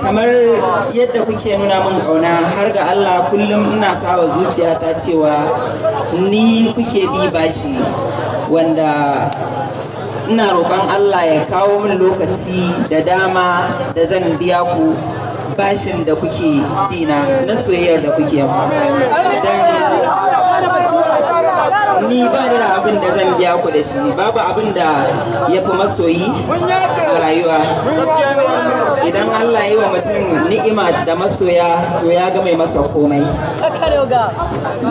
kamar yadda kuke nuna min ƙauna har ga Allah kullum ina sawa zuciyata cewa ni kuke bi bashi, wanda ina roƙon Allah ya kawo min lokaci da dama da zan biya ku bashin da kuke dina na soyayyar da kuke ni ba da abin da zan biya ku da shi, babu abin da ya fi masoyi a rayuwa. Idan Allah yi wa mutum ni'ima da masoya to ya ga mai masa komai.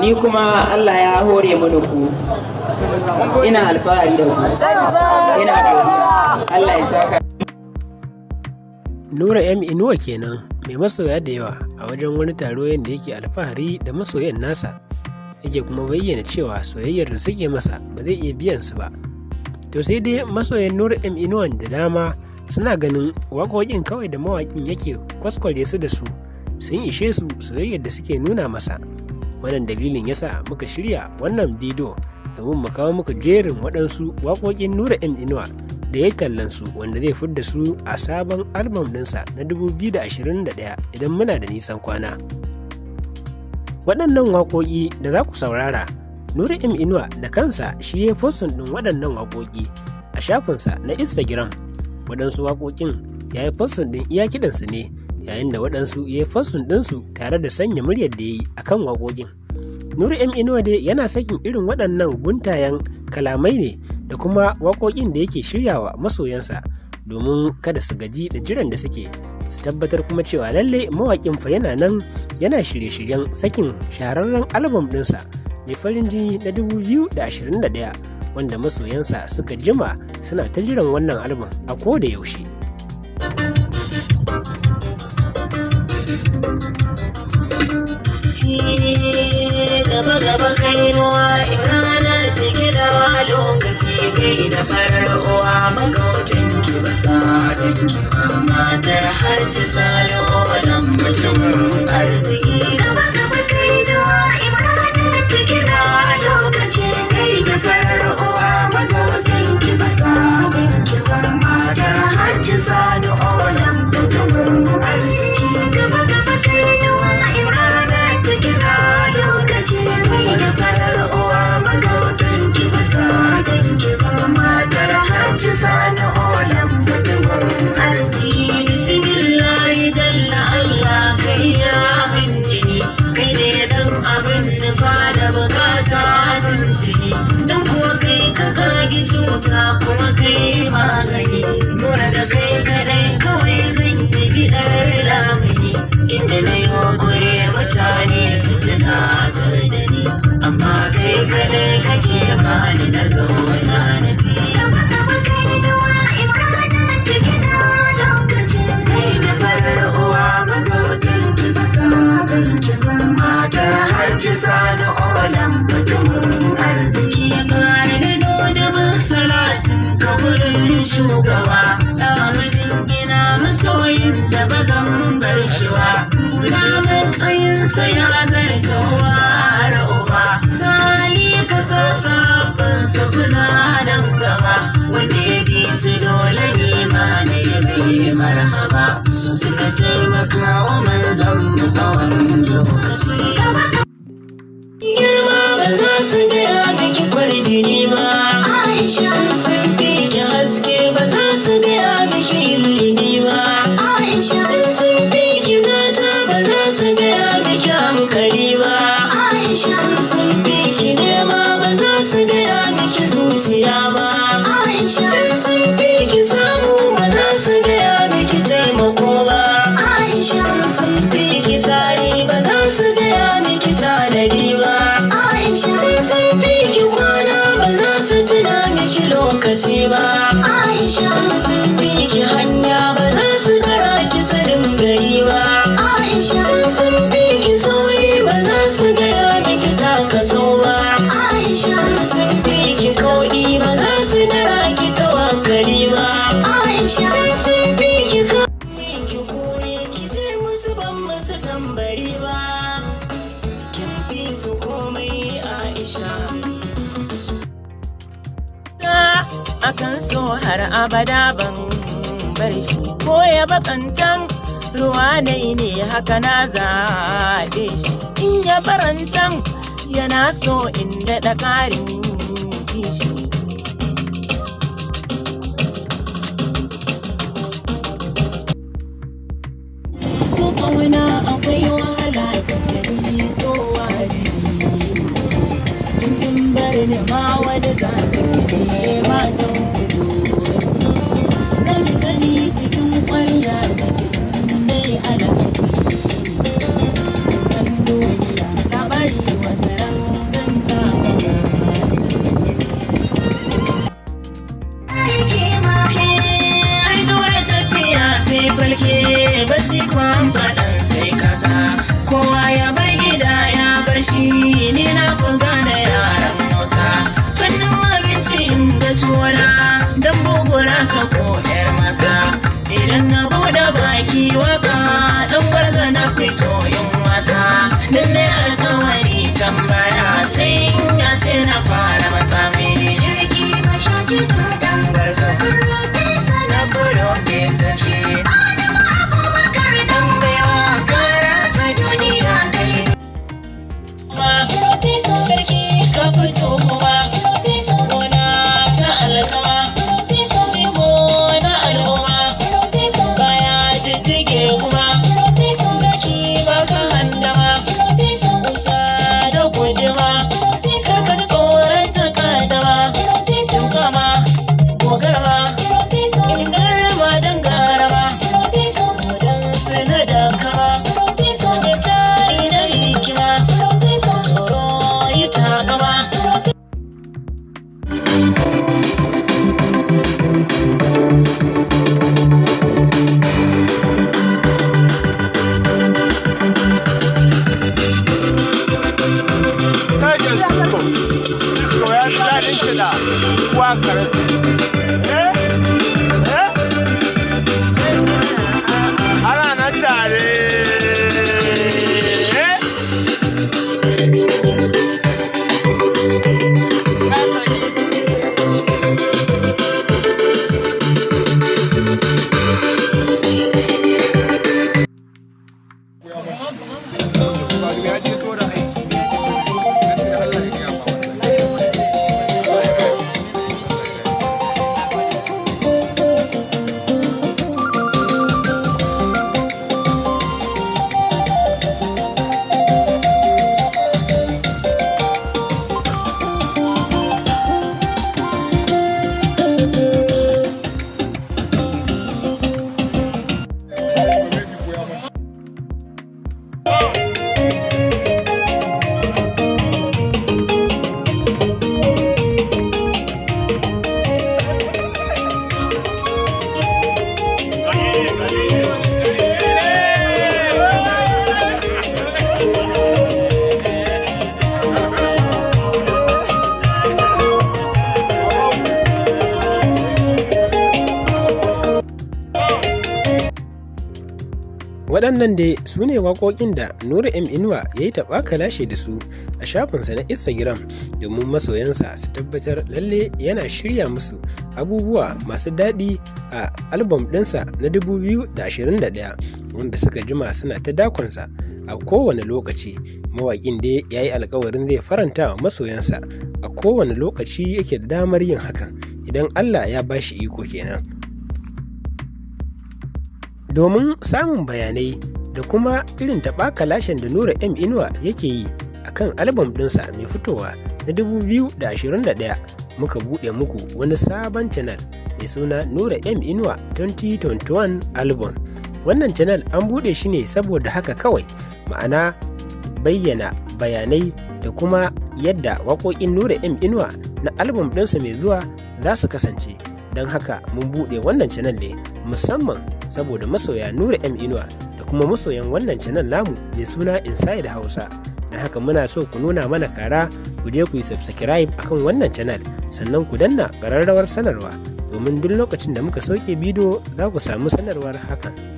Ni kuma Allah ya hore mini ku, ina alfahari da ku, ina da Allah ya saka. Nura M Inuwa kenan, mai masoya da yawa a wajen wani taro yadda yake alfahari da masoyan nasa, yake kuma bayyana cewa soyayyar da suke masa ba zai iya biyan su ba. To sai dai masoyan Nura M Inuwa da dama suna ganin waƙoƙin kawai da mawaƙin yake kwaskware su da su sun ishe su soyayyar da suke nuna masa. Wannan dalilin yasa muka shirya wannan bidiyo domin mu kawo muku jerin waɗansu waƙoƙin Nura M Inuwa da ya tallan su, wanda zai fidda su a sabon albam ɗinsa na 2021 idan muna da nisan kwana. Waɗannan waƙoƙi da za ku saurara, Nura M Inuwa da kansa shi ya postin ɗin waɗannan waƙoƙi a shafinsa na Instagram. Waɗansu waƙoƙin ya yi postin ɗin iya kiɗansu ne, yayin da waɗansu ya yi postin ɗinsu tare da sanya muryar da ya yi a kan waƙoƙin. Nura M Inuwa dai yana sakin irin waɗannan guntayen kalamai ne da kuma waƙoƙin da yake shiryawa masoyansa domin kada su gaji da jiran da suke, su tabbatar kuma cewa lalle mawaƙin fa yana nan yana shirye-shiryen sakin shahararren albam ɗinsa mai farin jini na 2021, wanda masoyansa suka jima suna ta jiran wannan albam a koda yaushe. Gaba kainuwa ranar ciki da lokaci gai da farar uwa magautan ki ba sa danki ba matar har ta salo olan mutumin arziki. Gaba kainuwa ranar ciki da lokaci gai da farar uwa magautan ki ba sa danki ba matar har ta salo olan mutumin arziki. Gaba kainuwa ranar ciki da lokaci gai da farar uwa magautan ki ba sa danki ba matar har ta salo olan mutumin arziki. Bismillahi jalla Allah kai ya bindini, kai ne dan abin nufa da bukata tuntuni, dan kuwa kai ka kage cuta kuma kai magani. Nura da kai kadai kawai zan yi gidar lamuni, inda na yi kure mutane su tunatar da ni, amma kai kadai kake bani na zauna na ci. Matar hajji sani olan mutumin arziki, kare da dodon salatin kaburin shugaba, ɗamadin gina masoyin da ba zan bar shi ba. Kula matsayinsa ya zarta har uba, sali ka so sabansa suna nan gaba, wanda ya bi su dole ne ma ne bai marhaba, su suka taimaka wa manzan mu tsawon lokaci. Girma ba za su gaya miki kwarjini ba, Aisha sun fi ki haske ba za su gaya miki ilimi ba, Aisha sun fi ki gata ba za su gaya miki hankali ba, Aisha sun fi ki nema ba za su gaya miki zuciya ba, Aisha sun fi ki samu ba za su gaya miki taimako ba, Aisha sun fi ki tari ba za su gaya miki tanadi ba, Aisha sun fi ki kwana ba za su tuna miki lokaci ba, Aisha sun fi ki hanya ba za su gara ki sanin gari ba, Aisha sun fi ki sauri ba za su gaya miki takaso ba, Aisha sun fi ki kaudi ba za su gara ki tawakkali ba, Aisha sun fi ki koyi ki sai musu ban musu tambari ba, kin fi su komai Aisha. Akan so har abada ban bar shi ko ya bakantan ruwa ne haka na zaɓe shi in ya barantan yana so in daɗa ƙarin kishi. Ko ƙauna akwai wahala ta sani so wari in bar ni ma wani zaɓe ne matan kudu gani cikin ƙwarya da ke mai alaƙi can duniya ta bari wata ran zan ai zuwa tafiya sai falke bacci kwan kaɗan sai kasa kowa ya bar gida ya bar shi ni na fi gane yaran Hausa fannin abinci in ga tuwara don bugura sako yar masa idan na bude baki waka dan barza na fito yin wasa dan ne alkawari tambaya sai in ya ce na fara matsa mai jirgi mashaci dan barza na kuro ke sashi sarki ka fito kuma gona ta alkama jigo na al'umma baya jijjige kuma zaki baka handama kusa da guduma saka tsoron takadama sun kama gogarma ingarma don garama don suna da kama da tari na hikima tsoro yi takama. Disco ya ji daɗin kiɗa waƙar ana nan tare waɗannan dai su ne waƙoƙin da Nura M Inuwa ya yi taɓa kalashe da su a shafinsa na Instagram domin masoyansa su tabbatar lalle yana shirya musu abubuwa masu daɗi a albam ɗinsa na 2021 wanda suka jima suna ta dakonsa a kowane lokaci. Mawaƙin dai ya yi alkawarin zai faranta wa masoyansa a kowane lokaci yake da damar yin hakan idan Allah ya ba shi iko kenan. Domin samun bayanai da kuma irin taɓa kalashen da Nura M Inuwa yake yi a kan albam ɗinsa mai fitowa na 2021 muka buɗe muku wani sabon channel mai suna Nura M Inuwa 2021 album. Wannan channel an buɗe shi ne saboda haka kawai, ma'ana bayyana bayanai da kuma yadda waƙoƙin Nura M Inuwa na albam ɗinsa mai zuwa za su kasance. Don haka mun buɗe wannan channel ne musamman saboda masoya Nura M Inuwa da kuma masoyan wannan channel namu mai suna Inside Hausa. Don haka muna so ku nuna mana kara, ku je ku yi subscribe akan wannan channel, sannan ku danna ƙararrawar sanarwa domin duk lokacin da muka sauke bidiyo za ku samu sanarwar hakan.